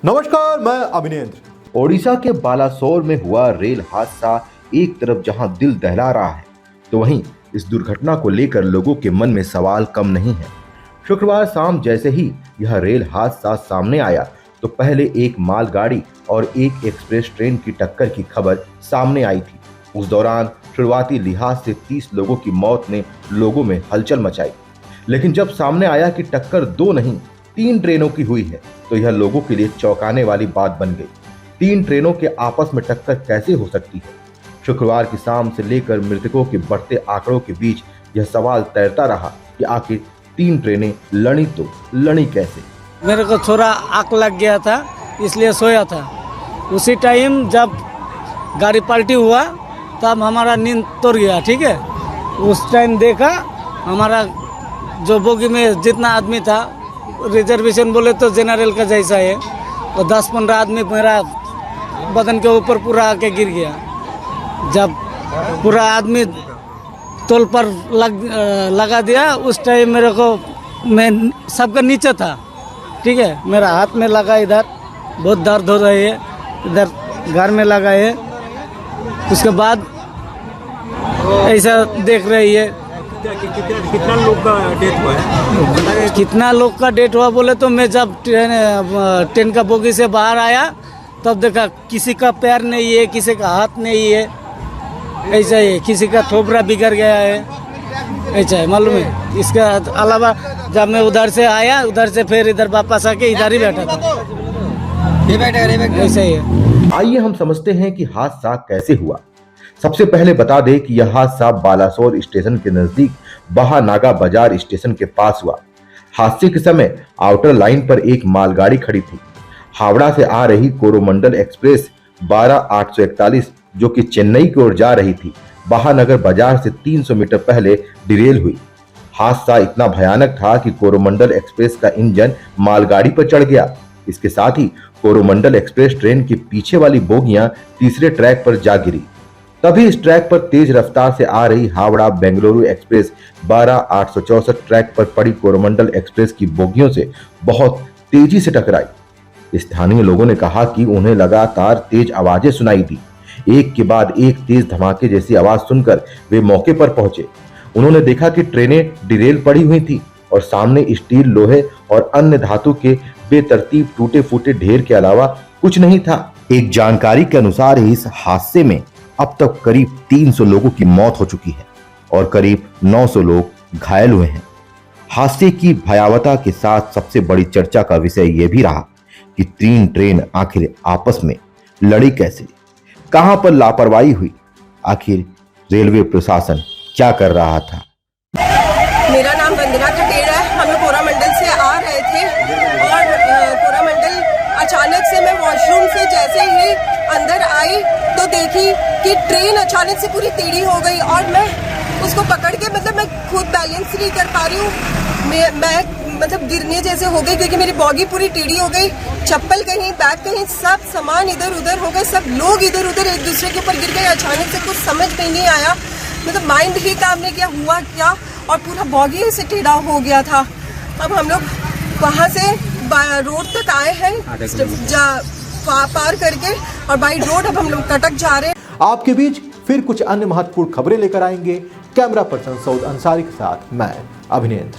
नमस्कार, मैं अभिनेंद्र। ओडिशा के बालासोर में हुआ रेल हादसा एक तरफ जहां दिल दहला रहा है, तो वहीं इस दुर्घटना को लेकर लोगों के मन में सवाल कम नहीं है। शुक्रवार शाम जैसे ही यह रेल हादसा सामने आया तो पहले एक मालगाड़ी और एक एक्सप्रेस ट्रेन की टक्कर की खबर सामने आई थी। उस दौरान शुरुआती लिहाज से 30 लोगों की मौत ने लोगों में हलचल मचाई, लेकिन जब सामने आया कि टक्कर 2 नहीं 3 ट्रेनों की हुई है तो यह लोगों के लिए चौंकाने वाली बात बन गई। 3 ट्रेनों के आपस में टक्कर कैसे हो सकती है? शुक्रवार की शाम से लेकर मृतकों के बढ़ते आंकड़ों के बीच यह सवाल तैरता रहा कि आखिर 3 ट्रेनें लड़ी तो लड़ी कैसे। मेरे को थोड़ा आग लग गया था, इसलिए सोया था। उसी टाइम जब गाड़ी पलटी हुआ तब हमारा नींद तोड़ गया। ठीक है, उस टाइम देखा हमारा जो बोगी में जितना आदमी था, रिजर्वेशन बोले तो जनरल का जैसा है, और 10-15 आदमी मेरा बदन के ऊपर पूरा आके गिर गया। जब पूरा आदमी तोल पर लगा दिया, उस टाइम मेरे को मैं सबका नीचे था। ठीक है, मेरा हाथ में लगा, इधर बहुत दर्द हो रही है, इधर घर में लगा है। उसके बाद ऐसा देख रही है। कितना लोग का डेथ हुआ है? कितना लोग का डेथ हुआ बोले तो मैं जब ट्रेन का बोगी से बाहर आया तब देखा किसी का पैर नहीं है, किसी का हाथ नहीं है, ऐसा है। किसी का थोपड़ा बिगड़ गया है, ऐसा है, मालूम है। इसके अलावा जब मैं उधर से आया, उधर से फिर इधर वापस आके इधर ही बैठा था, ऐसा ही है। आइए हम समझते हैं कि हादसा कैसे हुआ। सबसे पहले बता दें कि यह हादसा बालासोर स्टेशन के नजदीक बहानागा बाजार स्टेशन के पास हुआ। हादसे के समय आउटर लाइन पर एक मालगाड़ी खड़ी थी। हावड़ा से आ रही कोरोमंडल एक्सप्रेस 12-841 जो कि चेन्नई की ओर जा रही थी, बहानगर बाजार से 300 मीटर पहले डिरेल हुई। हादसा इतना भयानक था कि कोरोमंडल एक्सप्रेस का इंजन मालगाड़ी पर चढ़ गया। इसके साथ ही कोरोमंडल एक्सप्रेस ट्रेन की पीछे वाली बोगियां तीसरे ट्रैक पर जा गिरी। तभी इस ट्रैक पर तेज रफ्तार से आ रही हावड़ा बेंगलुरु एक्सप्रेस 12-864 ट्रैक पर पड़ी कोरोमंडल एक्सप्रेस की बोगियों से बहुत तेजी से टकराई। स्थानीय लोगों ने कहा कि उन्हें लगातार तेज आवाजें सुनाई दी। एक के बाद एक तेज धमाके जैसी आवाज सुनकर वे मौके पर पहुंचे। उन्होंने देखा कि ट्रेनें डिरेल पड़ी हुई थी और सामने स्टील, लोहे और अन्य धातु के बेतरतीब टूटे फूटे ढेर के अलावा कुछ नहीं था। एक जानकारी के अनुसार इस हादसे में अब तक करीब 300 लोगों की मौत हो चुकी है और करीब 900 लोग घायल हुए हैं। हादसे की भयावहता के साथ सबसे बड़ी चर्चा का विषय यह भी रहा कि 3 ट्रेन आखिर आपस में लड़ी कैसे, कहां पर लापरवाही हुई, आखिर रेलवे प्रशासन क्या कर रहा था। मेरा नाम वंदना कटेरा है। हम लोग कोरोमंडल से आ रहे थे और कोरोमंडल अचानक से मैं वॉशरूम से जैसे ही अंदर आई तो देखी कि ट्रेन अचानक से पूरी टेढ़ी हो गई और मैं उसको पकड़ के मैं खुद बैलेंस नहीं कर पा रही हूँ। मैं गिरने जैसे हो गई क्योंकि मेरी बॉडी पूरी टेढ़ी हो गई। चप्पल कहीं, बैग कहीं, सब सामान इधर उधर हो गए, सब लोग इधर उधर एक दूसरे के ऊपर गिर गए। अचानक से कुछ समझ में नहीं आया, माइंड ही काम नहीं किया, हुआ क्या, और पूरा बॉडी से टेढ़ा हो गया था। अब हम लोग वहाँ से रोड तक आए हैं पार करके, और बाई रोड अब हम लोग कटक जा रहे हैं। आपके बीच फिर कुछ अन्य महत्वपूर्ण खबरें लेकर आएंगे। कैमरा पर्सन सऊद अंसारी के साथ मैं अभिनेंद्र।